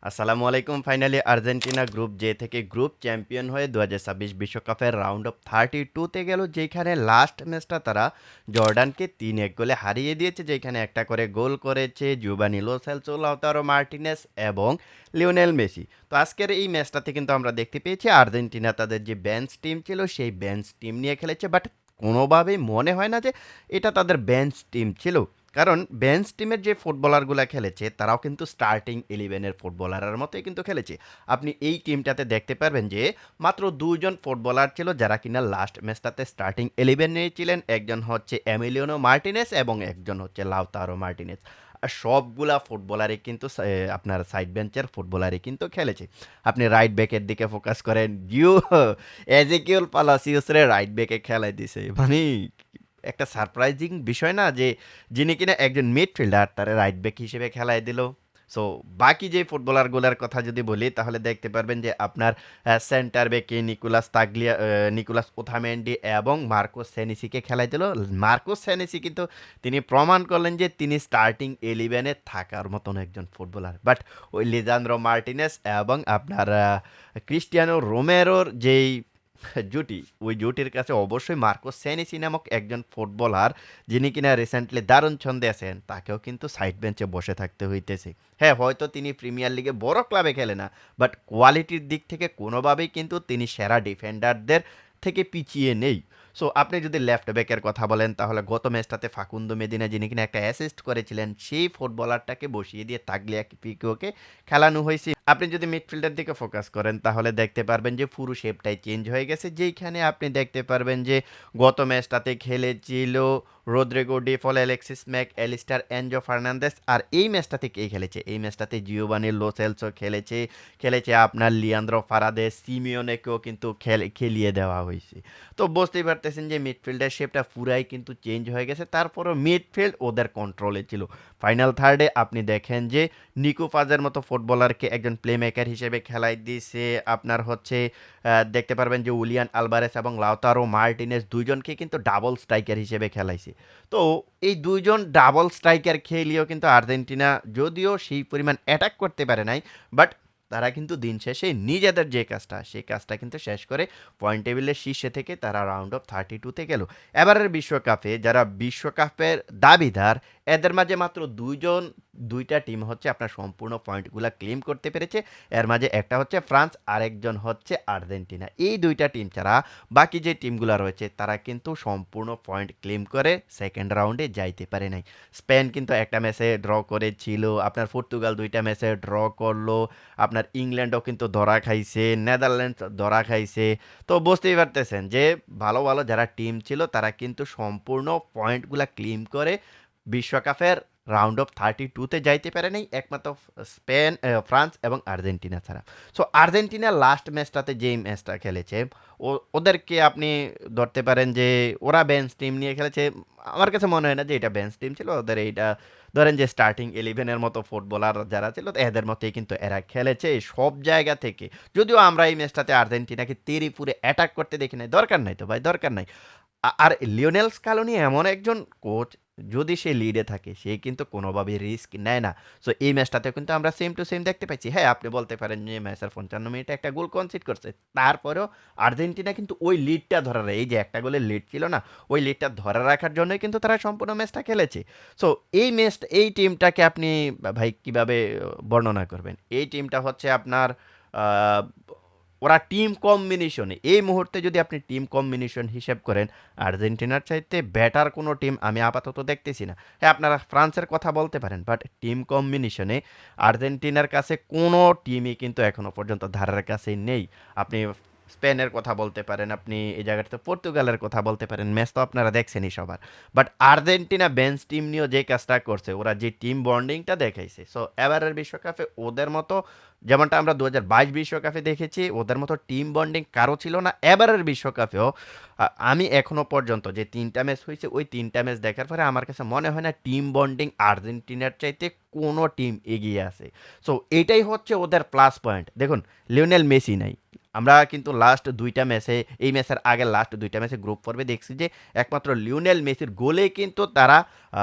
আসসালামু আলাইকুম। Finally Argentina group J থেকে গ্রুপ চ্যাম্পিয়ন হয়ে ২০২৬ বিশ্বকাপের রাউন্ড অফ 32 গেল, যেখানে লাস্ট ম্যাচটা তারা জর্ডানকে ৩-১ গোলে হারিয়ে দিয়েছে, যেখানে একটা করে গোল করেছে Zubani Lo Celso, Lautaro Martinez এবং লিওনেল মেসি। তো আজকের এই ম্যাচটাতে কিন্তু আমরা দেখতে পেয়েছি আর্জেন্টিনা তাদের যে বেঞ্চ টিম ছিল সেই বেঞ্চ টিম নিয়ে খেলেছে, বাট কোনোভাবেই মনে হয় না যে এটা তাদের বেঞ্চ টিম ছিল। কারণ বেঞ্চ টিমের যে ফুটবলারগুলো খেলেছে তারাও কিন্তু স্টার্টিং ইলেভেনের ফুটবলারের মতোই কিন্তু খেলেছে। আপনি এই টিমটাতে দেখতে পারবেন যে মাত্র দুজন ফুটবলার ছিল যারা কিনা লাস্ট ম্যাচটাতে স্টার্টিং ইলেভেনে ছিলেন। একজন হচ্ছে এমিলিয়ানো মার্টিনেস এবং একজন হচ্ছে লাউতারো মার্টিনেস। আর সবগুলা ফুটবলারই কিন্তু আপনার সাইড বেঞ্চের ফুটবলারই কিন্তু খেলেছে। আপনি রাইট ব্যাকের দিকে ফোকাস করেন, এজেকিউল পালাসিওসরে রাইট ব্যাকে খেলাই দিছে, মানে একটা সারপ্রাইজিং বিষয় না যে যিনি কিনা একজন মিডফিল্ডার তারা রাইট ব্যাক হিসেবে খেলায় দিল। সো বাকি যে ফুটবলারগুলোর কথা যদি বলি তাহলে দেখতে পারবেন যে আপনার সেন্টার ব্যাকে নিকোলাস ওথামেন্ডি এবং মার্কোস সেনেসিকে খেলায় দিল। মার্কোস সেনেসি কিন্তু তিনি প্রমাণ করলেন যে তিনি স্টার্টিং ইলেভেনে থাকার মতন একজন ফুটবলার, বাট ওই লিজান্দ্রো মার্টিনেস এবং আপনার ক্রিস্টিয়ানো রোমেরোর যেই জুটি, ওই জুটির কাছে অবশ্যই মার্কোস সেনেসি নামক একজন ফুটবলার, যিনি কিনা রিসেন্টলি দারুণ ছন্দে আছেন, তাকেও কিন্তু সাইড বেঞ্চে বসে থাকতে হইতেছে। হ্যাঁ, হয়তো তিনি প্রিমিয়ার লিগে বড় ক্লাবে খেলে না, বাট কোয়ালিটির দিক থেকে কোনোভাবেই কিন্তু তিনি সেরা ডিফেন্ডারদের থেকে পিছিয়ে নেই। সো আপনি যদি লেফট ব্যাকের কথা বলেন তাহলে গত ম্যাচটাতে ফাকুন্দো মেদিনা, যিনি কিনা একটা অ্যাসিস্ট করেছিলেন, সেই ফুটবলারটাকে বসিয়ে দিয়ে তাগলিয়া পিকেওকে খেলানো হয়েছে। আপনি যদি মিডফিল্ডের দিকে ফোকাস করেন তাহলে দেখতে পারবেন যে পুরো শেপটাই চেঞ্জ হয়ে গেছে, যেইখানে আপনি দেখতে পারবেন যে গত ম্যাচটাতে খেলেছিল Rodrigo De Paul, Alexis Mac Allister, Enzo Fernandez, আর এই ম্যাচটাতে কে খেলেছে? এই ম্যাচটাতে জিওবানি লো সেলসো খেলেছে, আপনার লিয়ান্দ্রো ফারাদেস, সিমিওনেকেও কিন্তু খেলিয়ে দেওয়া হয়েছে। তো বুঝতেই পারতেছেন যে মিডফিল্ডের শেপটা পুরাই কিন্তু চেঞ্জ হয়ে গেছে, তারপরও মিডফিল্ড ওদের কন্ট্রোলে ছিল। ফাইনাল থার্ডে আপনি দেখেন যে নিকো ফাজের মতো ফুটবলারকে একজন প্লে মেকার হিসেবে খেলাই দিয়েছে। আপনার হচ্ছে দেখতে পারবেন যে উলিয়ান আলবারেস এবং লাউতারো মার্টিনেস দুইজনকে কিন্তু ডাবল স্ট্রাইকার হিসেবে খেলাইছে। তো এই দুইজন ডাবল স্ট্রাইকার খেলিয়েও কিন্তু আর্জেন্টিনা যদিও সেই পরিমাণ অ্যাটাক করতে পারে নাই, বাট তারা কিন্তু দিন শেষে নিজেদের যে কাজটা সেই কাজটা কিন্তু শেষ করে পয়েন্ট টেবিলের শীর্ষে থেকে তারা রাউন্ড অফ 32-তে গেল। এবারের বিশ্বকাপে যারা বিশ্বকাপের দাবিদার, এদের মাঝে মাত্র দুইটা টিম হচ্ছে আপনার সম্পূর্ণ পয়েন্টগুলো ক্লেম করতে পেরেছে। এর মাঝে একটা হচ্ছে ফ্রান্স, আরেকজন হচ্ছে আর্জেন্টিনা। এই দুইটা টিম ছাড়া বাকি যে টিমগুলো রয়েছে তারা কিন্তু সম্পূর্ণ পয়েন্ট ক্লেম করে সেকেন্ড রাউন্ডে যাইতে পারে নাই। স্পেন কিন্তু একটা ম্যাচে ড্র করেছিল, আপনার পর্তুগাল দুইটা ম্যাচে ড্র করলো, আপনার ইংল্যান্ডও কিন্তু ধরা খাইছে, নেদারল্যান্ডস ধরা খাইছে। তো বুঝতেই পারতেছেন যে ভালো ভালো যারা টিম ছিল তারা কিন্তু সম্পূর্ণ পয়েন্টগুলা ক্লেম করে বিশ্বকাপের রাউন্ড অফ 32-তে যাইতে পারে নাই, একমাত্র ফ্রান্স এবং আর্জেন্টিনা ছাড়া। সো আর্জেন্টিনা লাস্ট ম্যাচটাতে যেই ম্যাচটা খেলেছে, ওদেরকে আপনি ধরতে পারেন যে ওরা বেঞ্চ টিম নিয়ে খেলেছে। আমার কাছে মনে হয় না যে এটা বেঞ্চ টিম ছিল, ওদের এইটা ধরেন যে স্টার্টিং ইলেভেনের মতো ফুটবলার যারা ছিল এদের মতোই কিন্তু এরা খেলেছে সব জায়গা থেকে। যদিও আমরা এই ম্যাচটাতে আর্জেন্টিনাকে তেড়ে ফুরে অ্যাটাক করতে দেখি নাই, দরকার নাই তো ভাই, দরকার নাই। আর লিওনেল স্কালোনি এমন একজন কোচ, যদি সে লিডে থাকে সে কিন্তু কোনোভাবেই রিস্ক নেয় না। সো এই ম্যাচটাতে কিন্তু আমরা সেম টু সেম দেখতে পাচ্ছি। হ্যাঁ, আপনি বলতে পারেন যে ম্যাচের 55 মিনিটে একটা গোল কনসিড করছে, তারপরেও আর্জেন্টিনা কিন্তু ওই লিডটা ধরে রাখে, এই যে একটা গোলের লিড ছিল না, ওই লিডটা ধরে রাখার জন্যই কিন্তু তারা সম্পূর্ণ ম্যাচটা খেলেছে। সো এই টিমটাকে আপনি ভাই কিভাবে বর্ণনা করবেন? এই টিমটা হচ্ছে আপনার আহ, ওরা টিম কম্বিনেশনে এই মুহূর্তে যদি আপনি টিম কম্বিনেশন হিসেব করেন, আর্জেন্টিনার চাইতে বেটার কোনো টিম আমি আপাতত দেখতেছি না। হ্যাঁ, আপনারা ফ্রান্সের কথা বলতে পারেন, বাট টিম কম্বিনেশনে আর্জেন্টিনার কাছে কোনো টিমই কিন্তু এখনো পর্যন্ত ধারের কাছে নেই। আপনি স্পেনের কথা বলতে পারেন, আপনি এই জায়গাটাতে পর্তুগালের কথা বলতে পারেন, ম্যাচ তো আপনারা দেখছেনই সবার। বাট আর্জেন্টিনা বেঞ্চ টিম নিয়েও যে কাজটা করছে, ওরা যে টিম বন্ডিংটা দেখাইছে, সো এবারের বিশ্বকাপে ওদের মতো, যেমনটা আমরা 2022 বিশ্বকাপে দেখেছি, ওদের মতো টিম বন্ডিং কারো ছিল না। এবারের বিশ্বকাপেও আমি এখনো পর্যন্ত যে তিনটা ম্যাচ হয়েছে ওই তিনটা ম্যাচ দেখার পরে আমার কাছে মনে হয় না টিম বন্ডিং আর্জেন্টিনার চাইতে কোনো টিম এগিয়ে আছে। সো এটাই হচ্ছে ওদের প্লাস পয়েন্ট। দেখুন, লিওনেল মেসি নাই, আমরা কিন্তু লাস্ট ২টা ম্যাচে এই ম্যাচের আগে লাস্ট ২টা ম্যাচে গ্রুপ পর্বে দেখছি যে একমাত্র লিওনেল মেসির গোলেই কিন্তু তারা আ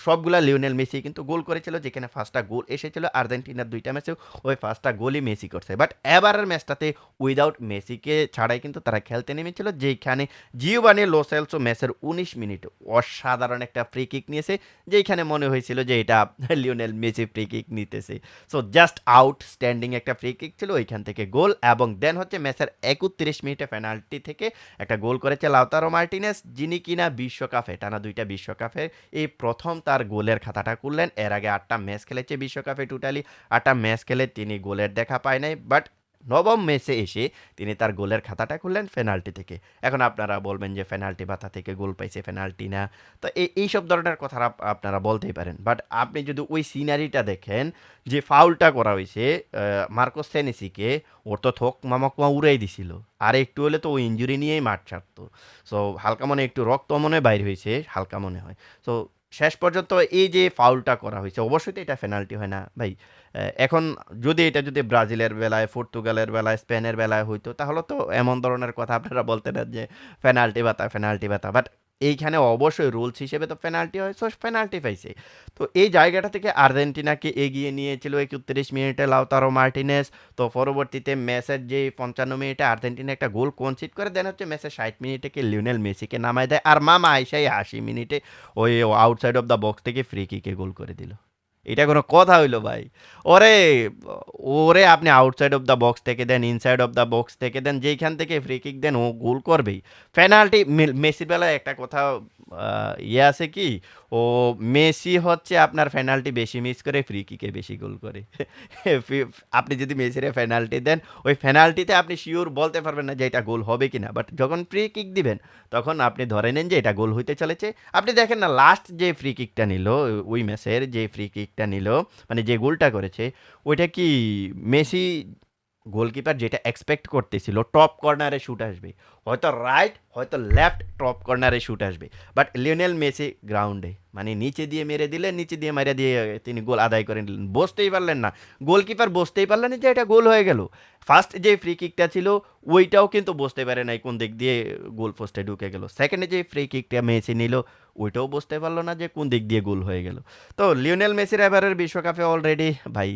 সবগুলা লিওনেল মেসি কিন্তু গোল করেছিল, যেখানে ফার্স্টটা গোল এসেছিল আর্জেন্টিনার ২টা ম্যাচেও ওই ফার্স্টটা গোলই মেসি করছে। বাট এবারের ম্যাচটাতে উইথআউট মেসিকে ছাড়াই কিন্তু তারা খেলতে নেমেছিল, যেইখানে জিওভানি লো সেলসো ম্যাচের ১৯ মিনিট অসাধারণ একটা ফ্রি কিক নিয়েছে, যেইখানে মনে হয়েছিল যে এটা লিওনেল মেসি ফ্রি কিক নিতেছে। সো জাস্ট আউটস্ট্যান্ডিং একটা ফ্রি কিক ছিল, ওইখান থেকে গোল। এবং দেন হচ্ছে ম্যাচের ৩১ মিনিটে পেনাল্টি থেকে একটা গোল করেছে লাউতারো মার্টিনেজ, যিনি কিনা বিশ্বকাপে টানা ২টা বিশ্বকাপে এই প্রথম তার গোলের খাতাটা খুললেন। এর আগে ৮টা ম্যাচ খেলেছে বিশ্বকাপে, টোটালি ৮টা ম্যাচ খেলে তিনি গোলের দেখা পায় নাই। বাট নবম ম্যাচে এসে তিনি তার গোলের খাতাটা খুললেন পেনাল্টি থেকে। এখন আপনারা বলবেন যে পেনাল্টি বাধা থেকে গোল পাইছে, পেনাল্টি না। তো এইসব ধরনের কথা আপনারা বলতেই পারেন। বাট আপনি যদি ওই সিনারিটা দেখেন, যে ফাউলটা করা হয়েছে মার্কোস সেনেসিকে, ওর তো থোক মামকমা উড়াই দিছিল। আর একটু হলে তো ও ইঞ্জুরি নিয়েই মাঠ ছাড়তো। সো হালকা মনে একটু রক্ত মনে বাইর হয়েছে, হালকা মনে হয়। সো শেষ পর্যন্ত এই যে ফাউলটা করা হয়েছে, অবশ্যই তো এটা পেনাল্টি হয় না ভাই। এখন যদি এটা যদি ব্রাজিলের বেলায়, পর্তুগালের বেলায়, স্পেনের বেলায় হইতো, তাহলে তো এমন ধরনের কথা আপনারা বলতেন না যে পেনাল্টি বাতা, পেনাল্টি বাতা। বাট এইখানে অবশ্যই রুলস হিসেবে তো পেনাল্টি হয়, সো পেনাল্টি পাইছে। তো এই জায়গাটা থেকে আর্জেন্টিনাকে এগিয়ে নিয়েছিল ৩১ মিনিটে লাউতারো মার্টিনেজ। তো পরবর্তীতে ম্যাচের যে ৫৫ মিনিটে আর্জেন্টিনা একটা গোল কনসিড করে, দেন হচ্ছে ম্যাচের ৬০ মিনিটে লিওনেল মেসিকে নামায় দেয়। আর মামা আইসাই ৮০ মিনিটে ওই আউটসাইড অফ দ্য বক্স থেকে ফ্রি কিকে গোল করে দিল। এটা কোনো কথা হইলো ভাই? ওরে, ওরে আপনি আউটসাইড অফ দ্য বক্স থেকে দেন, ইনসাইড অফ দ্য বক্স থেকে দেন, যেইখান থেকে ফ্রি কিক দেন ও গোল করবেই। পেনাল্টি মেসির বেলায় একটা কথা ইয়ে আছে কি, ও মেসি হচ্ছে আপনার পেনাল্টি বেশি মিস করে, ফ্রি কিকে বেশি গোল করে। আপনি যদি মেসিরে পেনাল্টি দেন, ওই পেনাল্টিতে আপনি শিওর বলতে পারবেন না যে এটা গোল হবে কিনা। বাট যখন ফ্রি কিক দিবেন, তখন আপনি ধরে নেন যে এটা গোল হইতে চলেছে। আপনি দেখেন না লাস্ট যে ফ্রি কিকটা নিল, ওই ম্যাচের যে ফ্রি কিকটা নিল, মানে যে গোলটা করেছে, ওইটা কি মেসি গোলকিপার যেটা এক্সপেক্ট করতেছিল টপ কর্নারে শুট আসবে, হয়তো রাইট হয়তো লেফট টপ কর্নারে শুট আসবে। বাট লিওনেল মেসি গ্রাউন্ডে মানে নিচে দিয়ে মেরে দিলেন, নিচে দিয়ে মেরে দিয়ে তিনি গোল আদায় করে নিলেন, বসতেই পারলেন না। গোলকিপার বসতেই পারলেন না যে এটা গোল হয়ে গেল। ফার্স্ট যে ফ্রি কিকটা ছিল, ওইটাও কিন্তু বুঝতে পারে নাই কোন দিক দিয়ে গোল পোস্টে ঢুকে গেল। সেকেন্ডে যে ফ্রি কিকটা মেসি নিল, ওইটাও বুঝতে পারলো না যে কোন দিক দিয়ে গোল হয়ে গেল। তো লিওনেল মেসির এবারের বিশ্বকাপে অলরেডি ভাই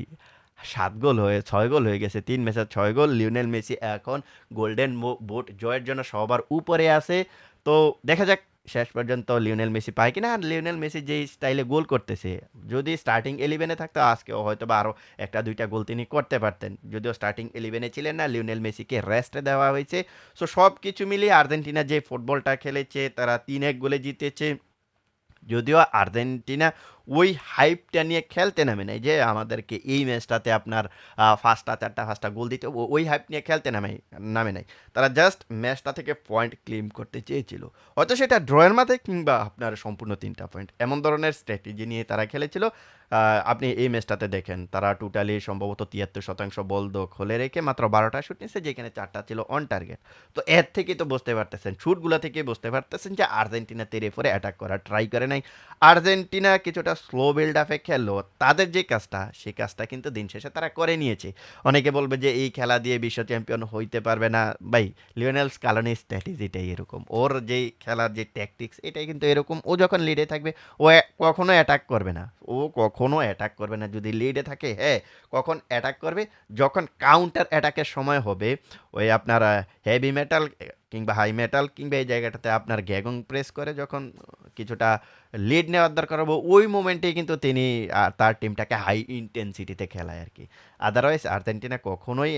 ৭ গোল হয়ে ৬ গোল হয়ে গেছে। ৩ ম্যাচে ৬ গোল। লিওনেল মেসি এখন গোল্ডেন বুট জয়ের জন্য সবার উপরে আছে। তো দেখা যাক শেষ পর্যন্ত লিওনেল মেসি পায় কিনা। আর লিওনেল মেসি যেই স্টাইলে গোল করতেছে, যদি স্টার্টিং 11 এ থাকতো আজকেও হয়তোবা আরও ১টা ২টা গোল তিনি করতে পারতেন। যদিও স্টার্টিং 11 এ ছিলেন না, লিওনেল মেসিকে রেস্টে দেওয়া হয়েছে। সো সব কিছু মিলিয়ে আর্জেন্টিনা যে ফুটবলটা খেলেছে, তারা ৩-১ গোলে জিতেছে। যদিও আর্জেন্টিনা ওই হাইপটা নিয়ে খেলতে নামে নাই যে আমাদেরকে এই ম্যাচটাতে আপনার ৫টা ৪টা ৫টা গোল দিতে, ওই হাইপ নিয়ে খেলতে নামে নাই। তারা জাস্ট ম্যাচটা থেকে পয়েন্ট ক্লেম করতে চেয়েছিল। হয়তো সেটা ড্রয়ের মাথায় কিংবা আপনার সম্পূর্ণ ৩টা পয়েন্ট, এমন ধরনের স্ট্র্যাটেজি নিয়ে তারা খেলেছিল। আপনি এই ম্যাচটাতে দেখেন তারা টোটালি সম্ভবত ৭৩% বল দখলে রেখে মাত্র ১২টা শুট নিয়েছে, যেখানে ৪টা ছিল অন টার্গেট। তো এর থেকেই তো বুঝতে পারতেছেন, শুটগুলো থেকে বুঝতে পারতেছেন যে আর্জেন্টিনা তেড়ে ফুঁড়ে অ্যাটাক করার ট্রাই করে নাই। আর্জেন্টিনা কিছুটা স্লো বিল্ড আপে খেললো, তাদের যে কাজটা সেই কাজটা কিন্তু দিন শেষে তারা করে নিয়েছে। অনেকে বলবে যে এই খেলা দিয়ে বিশ্ব চ্যাম্পিয়ন হইতে পারবে না। ভাই, লিওনেল স্কালোনির স্ট্র্যাটেজিটাই এরকম, ওর যেই খেলার যে ট্যাকটিক্স এটাই কিন্তু এরকম। ও যখন লিডে থাকবে, ও কখনো অ্যাটাক করবে না, ও কখনো অ্যাটাক করবে না। যদি লিডে থাকে, হ্যাঁ, কখন অ্যাটাক করবে, যখন কাউন্টার অ্যাটাকের সময় হবে, ওই আপনার হেভি মেটাল কিংবা হাই মেটাল কিংবা এই জায়গাটাতে আপনার গ্যাগং প্রেস করে যখন কিছুটা লিড নেওয়ার দরকার হবে, ওই মোমেন্টেই কিন্তু তিনি তার টিমটাকে হাই ইন্টেন্সিটিতে খেলায় আর কি। আদারওয়াইজ আর্জেন্টিনা কখনোই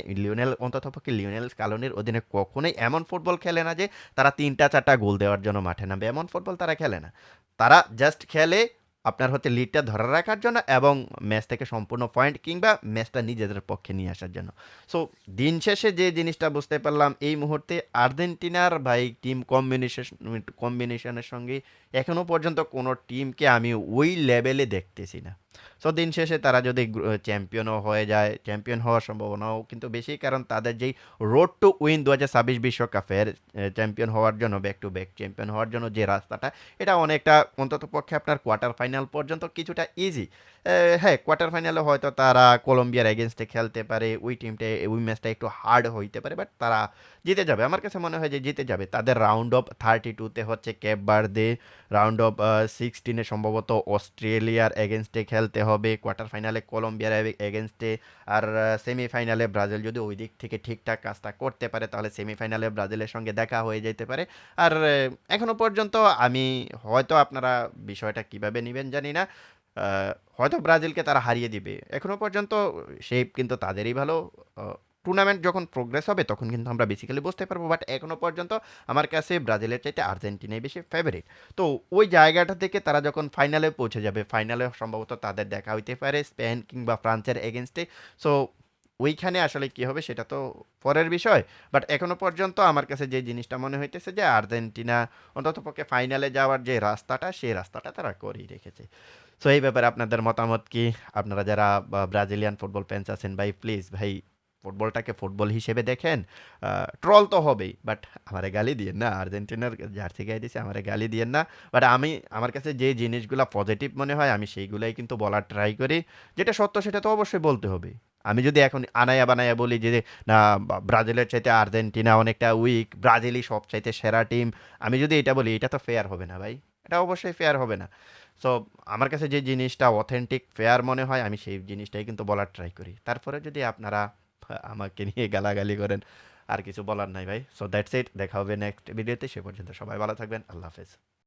অন্ততপক্ষে লিওনেল স্কালোনির অধীনে কখনোই এমন ফুটবল খেলে না যে তারা ৩টা ৪টা গোল দেওয়ার জন্য মাঠে নামবে, এমন ফুটবল তারা খেলে না। তারা জাস্ট খেলে আপনার হচ্ছে লিডটা ধরে রাখার জন্য এবং ম্যাচ থেকে সম্পূর্ণ পয়েন্ট কিংবা ম্যাচটা নিজেদের পক্ষে নিয়ে আসার জন্য। সো দিন শেষে যে জিনিসটা বুঝতে পারলাম এই মুহূর্তে, আর্জেন্টিনার ভাই টিম কম্বিনেশনের সঙ্গে এখনো পর্যন্ত কোনো টিমকে আমি ওই লেভেলে দেখতেছি না। সো দিন শেষে তারা যদি চ্যাম্পিয়নও হয়ে যায়, চ্যাম্পিয়ন হওয়ার সম্ভাবনাও কিন্তু বেশি, কারণ তাদের যেই রোড টু উইন 2026 বিশ্বকাপের চ্যাম্পিয়ন হওয়ার জন্য, ব্যাক টু ব্যাক চ্যাম্পিয়ন হওয়ার জন্য যে রাস্তাটা, এটা অনেকটা অন্তত পক্ষে আপনার কোয়ার্টার ফাইনাল পর্যন্ত কিছুটা ইজি। হ্যাঁ, কোয়ার্টার ফাইনালে হয়তো তারা কলম্বিয়ার এগেনস্টে খেলতে পারে, ওই টিমটা ওই ম্যাচটা একটু হার্ড হইতে পারে, বাট তারা জিতে যাবে। আমার কাছে মনে হয় যে জিতে যাবে। তাদের রাউন্ড অফ 32-তে হচ্ছে কেপ বার্দে, রাউন্ড অফ 16-এ সম্ভবত অস্ট্রেলিয়ার এগেনস্টে খেলতে হবে, কোয়ার্টার ফাইনালে কলম্বিয়ার এগেনস্টে, আর সেমিফাইনালে ব্রাজিল যদি ওই দিক থেকে ঠিকঠাক কাজটা করতে পারে তাহলে সেমিফাইনালে ব্রাজিলের সঙ্গে দেখা হয়ে যেতে পারে। আর এখনো পর্যন্ত আমি, হয়তো আপনারা বিষয়টা কিভাবে নেবেন জানি না, হয়তো ব্রাজিলকে তারা হারিয়ে দিবে। এখনো পর্যন্ত শেপ কিন্তু তাদেরই ভালো। টুর্নামেন্ট যখন প্রোগ্রেস হবে তখন কিন্তু আমরা বেসিক্যালি বুঝতে পারবো, বাট এখনো পর্যন্ত আমার কাছে ব্রাজিলের চাইতে আর্জেন্টিনাই বেশি ফেভারিট। তো ওই জায়গাটা থেকে তারা যখন ফাইনালে পৌঁছে যাবে, ফাইনালে সম্ভবত তাদের দেখা হইতে পারে স্পেন কিংবা ফ্রান্সের এগেনস্টে। সো ওইখানে আসলে কি হবে সেটা তো পরের বিষয়। বাট এখনো পর্যন্ত আমার কাছে যে জিনিসটা মনে হইতেছে যে আর্জেন্টিনা অন্ততপক্ষে ফাইনালে যাওয়ার যে রাস্তাটা, সেই রাস্তাটা তারা করেই রেখেছে। সো এই ব্যাপারে আপনাদের মতামত কি? আপনারা যারা ব্রাজিলিয়ান ফুটবল ফ্যান্স আছেন ভাই, প্লিজ ভাই, ফুটবলটাকে ফুটবল হিসেবে দেখেন। ট্রল তো হবেই, বাট আমারে গালি দিয়েন না। আর্জেন্টিনার জার্সি গায়ে দিয়েছে, আমারে গালি দিয়েন না। বাট আমি, আমার কাছে যে জিনিসগুলো পজিটিভ মনে হয় আমি সেইগুলাই কিন্তু বলার ট্রাই করি। যেটা সত্য সেটা তো অবশ্যই বলতে হবে। আমি যদি এখন আনায়া বানায়া বলি যে না, ব্রাজিলের চাইতে আর্জেন্টিনা অনেকটা উইক, ব্রাজিলই সবচাইতে সেরা টিম, আমি যদি এটা বলি, এটা তো ফেয়ার হবে না ভাই। এটা অবশ্যই ফেয়ার হবে না। সো আমার কাছে যে জিনিসটা অথেন্টিক ফেয়ার মনে হয় আমি সেই জিনিসটাই কিন্তু বলার ট্রাই করি। তারপরে যদি আপনারা আমাকে নিয়ে গালাগালি করেন, আর কিছু বলার নাই ভাই। সো দ্যাটস ইট, দেখা হবে নেক্সট ভিডিওতে। সে পর্যন্ত সবাই ভালো থাকবেন। আল্লাহ হাফেজ।